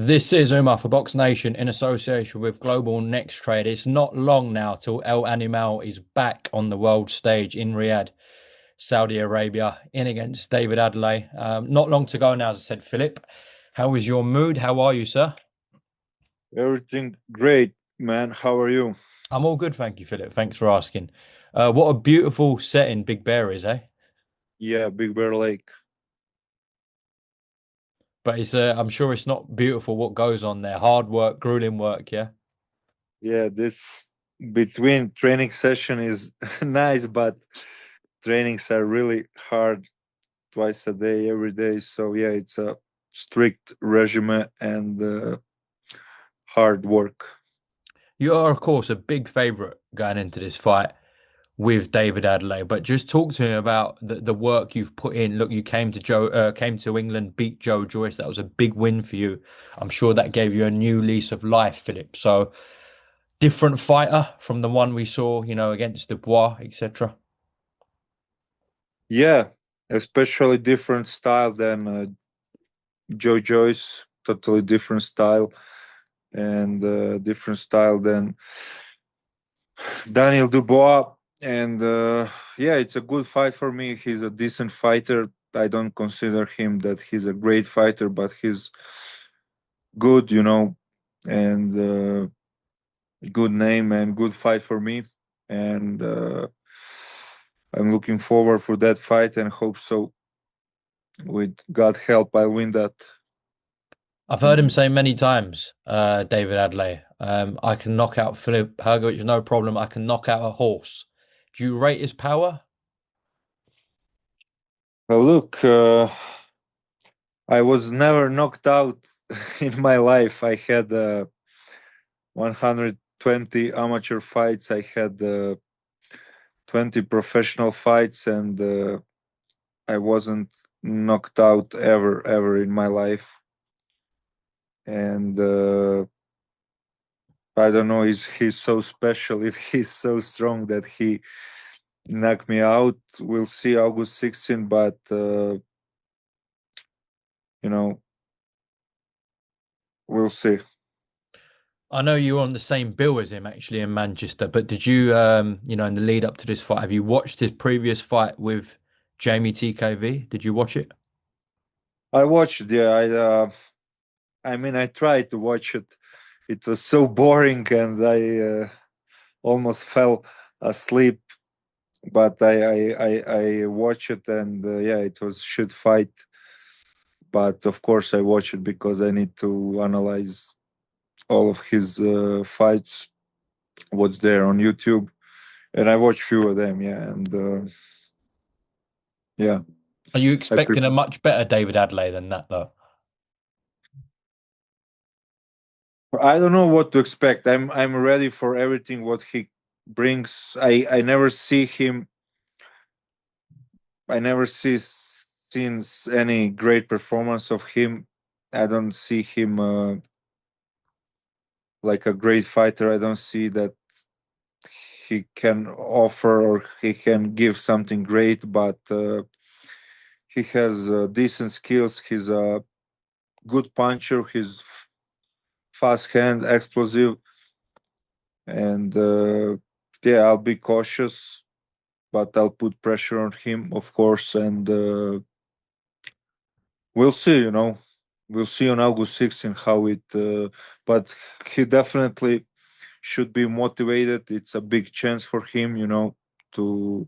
This is Umar for BoxNation in association with Global Next Trade. It's not long now till El Animal is back on the world stage in Riyadh, Saudi Arabia, in against David Adeleye. Not long to go now, as I said, Philip. How is your mood? How are you, sir? Everything great, man. How are you? I'm all good, thank you, Philip. Thanks for asking. What a beautiful setting Big Bear is, eh? Yeah, Big Bear Lake. But I'm sure it's not beautiful what goes on there. Hard work, grueling work, yeah? Yeah, this between training session is nice, but trainings are really hard twice a day, every day. So yeah, it's a strict regime and hard work. You are, of course, a big favourite going into this fight with David Adeleye, but just talk to me about the work you've put in. Look, you came to England, beat Joe Joyce. That was a big win for you. I'm sure that gave you a new lease of life, Philip. So different fighter from the one we saw, against Dubois, etc. Yeah, especially different style than Joe Joyce. Totally different style and different style than Daniel Dubois. And yeah, it's a good fight for me. He's a decent fighter. I don't consider him that he's a great fighter, but he's good, and good name and good fight for me. And I'm looking forward for that fight and hope so. With God help, I'll win that. I've heard him say many times, David Adeleye, I can knock out Filip Hrgovic, no problem. I can knock out a horse. Do you rate his power? Well, look, I was never knocked out in my life. I had 120 amateur fights. I had 20 professional fights, and I wasn't knocked out ever in my life. And I don't know, is he's so special? If he's so strong that he knocked me out, we'll see August 16. But you know, we'll see. I know you were on the same bill as him actually in Manchester, but did you, in the lead up to this fight, have you watched his previous fight with Jamie TKV? Did you watch it? I watched. Yeah, I mean, I tried to watch it. It was so boring, and I almost fell asleep. But I watched it, and yeah, it was shit fight. But of course, I watch it because I need to analyze all of his fights, what's there on YouTube, and I watch few of them. Yeah, and yeah, Are you I pre- expecting a much better David Adlay than that, though? I don't know what to expect. I'm ready for everything what he brings. I never see him. I never see seen any great performance of him. I don't see him like a great fighter. I don't see that he can offer or he can give something great, but he has decent skills. He's a good puncher. He's fast hand, explosive, and yeah, I'll be cautious, but I'll put pressure on him, of course, and we'll see. We'll see on August 16th how it. But he definitely should be motivated. It's a big chance for him, to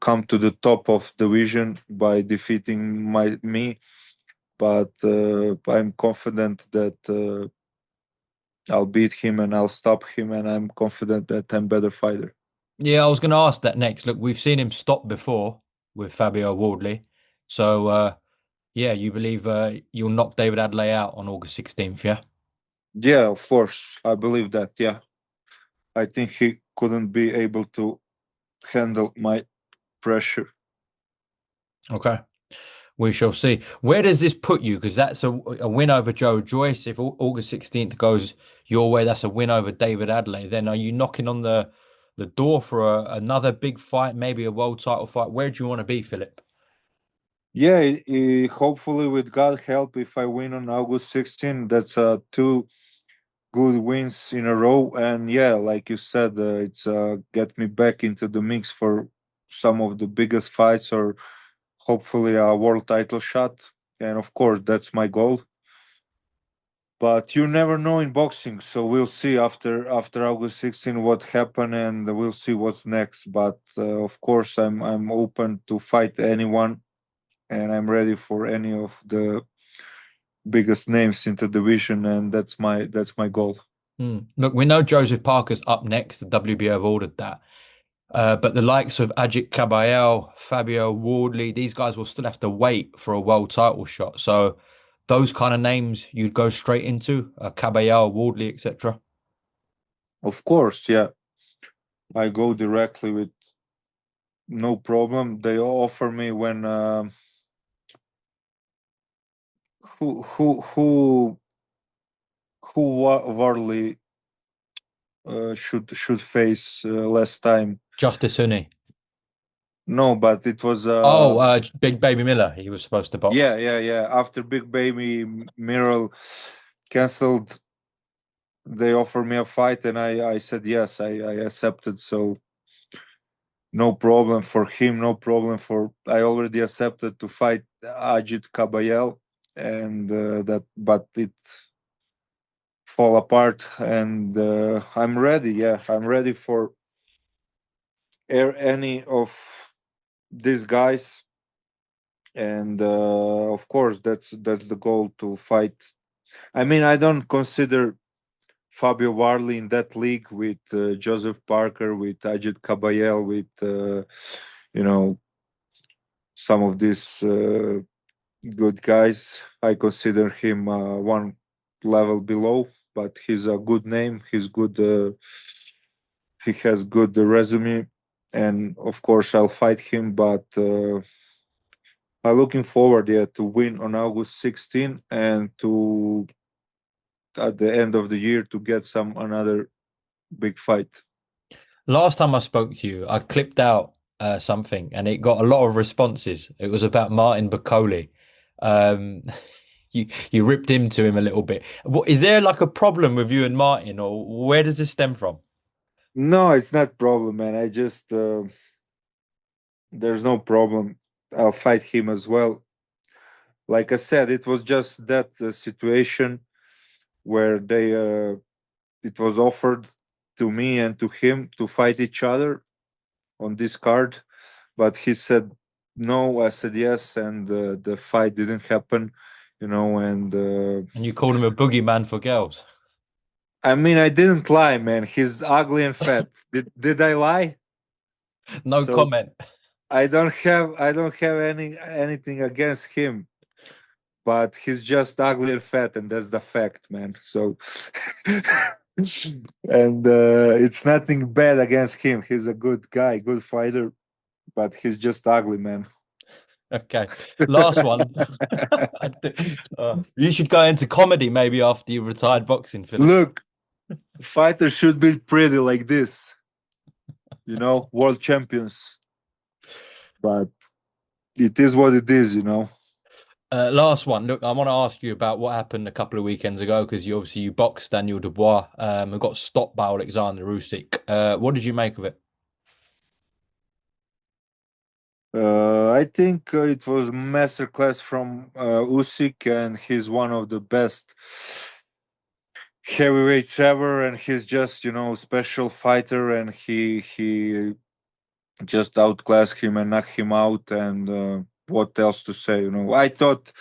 come to the top of division by defeating me. But I'm confident that I'll beat him and I'll stop him, and I'm confident that I'm better fighter. Yeah, I was going to ask that next. Look, we've seen him stop before with Fabio Wardley. So, yeah, you believe you'll knock David Adlay out on August 16th, yeah? Yeah, of course, I believe that. Yeah, I think he couldn't be able to handle my pressure. Okay. We shall see. Where does this put you? Because that's a win over Joe Joyce. If August 16th goes your way, that's a win over David Adley. Then are you knocking on the door for another big fight, maybe a world title fight? Where do you want to be, Philip? Yeah, hopefully with God help, if I win on August 16, that's two good wins in a row. And yeah, like you said, it's get me back into the mix for some of the biggest fights or hopefully a world title shot. And of course, that's my goal. But you never know in boxing, so we'll see after August 16 what happened, and we'll see what's next. But of course, I'm open to fight anyone, and I'm ready for any of the biggest names in the division, and that's my goal. Look, we know Joseph Parker's up next. The WBO have ordered that. But the likes of Ajit Kabayel, Fabio Wardley, these guys will still have to wait for a world title shot. So those kind of names you'd go straight into, Kabayel, Wardley, etc. Of course, yeah, I go directly with no problem. They offer me when who Warley should face last time. Justice Huni. No, but it was Oh, Big Baby Miller, he was supposed to box. yeah. After Big Baby Miral canceled, they offered me a fight, and I said yes. I accepted. So no problem for him. No problem for I already accepted to fight Ajit Kabayel, and that but it fall apart. And I'm ready. Yeah, I'm ready for any of these guys. And of course, that's the goal to fight. I mean, I don't consider Fabio Warley in that league with Joseph Parker, with Ajit Kabayel, with you know some of these good guys. I consider him one level below, but he's a good name. He's good. He has good resume, and of course, I'll fight him. But I'm looking forward, yeah, to win on August 16 and to at the end of the year to get some another big fight. Last time I spoke to you, I clipped out something and it got a lot of responses. It was about Martin Bakole. Um, you ripped into him a little bit. What is there like a problem with you and Martin, or where does this stem from? No, it's not problem, man. I just there's no problem. I'll fight him as well. Like I said, it was just that situation where they it was offered to me and to him to fight each other on this card, but he said no. I said yes, and the fight didn't happen, And And you called him a boogeyman for girls. I mean, I didn't lie, man. He's ugly and fat. Did I lie? No So comment. I don't have anything against him, but he's just ugly and fat, and that's the fact, man. So, and it's nothing bad against him. He's a good guy, good fighter, but he's just ugly, man. Okay. Last one. You should go into comedy maybe after you retired boxing, Philip. Look, fighters should be pretty like this, world champions. But it is what it is. Last one. Look, I want to ask you about what happened a couple of weekends ago because you boxed Daniel Dubois and got stopped by Alexander Usyk. What did you make of it? I think it was masterclass from Usyk, and he's one of the best heavyweights ever, and he's just special fighter, and he just outclassed him and knocked him out. And what else to say? I thought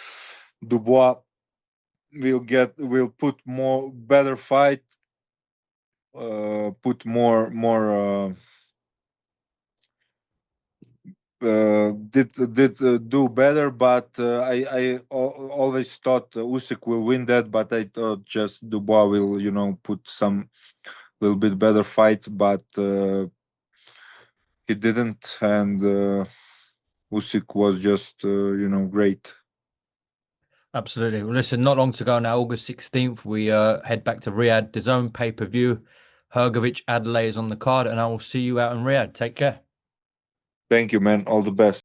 Dubois will put more better fight, put more. Did do better, but always thought Usyk will win that. But I thought just Dubois will, put some little bit better fight, but he didn't, and Usyk was just, great. Absolutely. Well, listen, not long to go now. August 16th, we head back to Riyadh, the zone pay-per-view. Hrgovic Adlay is on the card, and I will see you out in Riyadh. Take care. Thank you, man. All the best.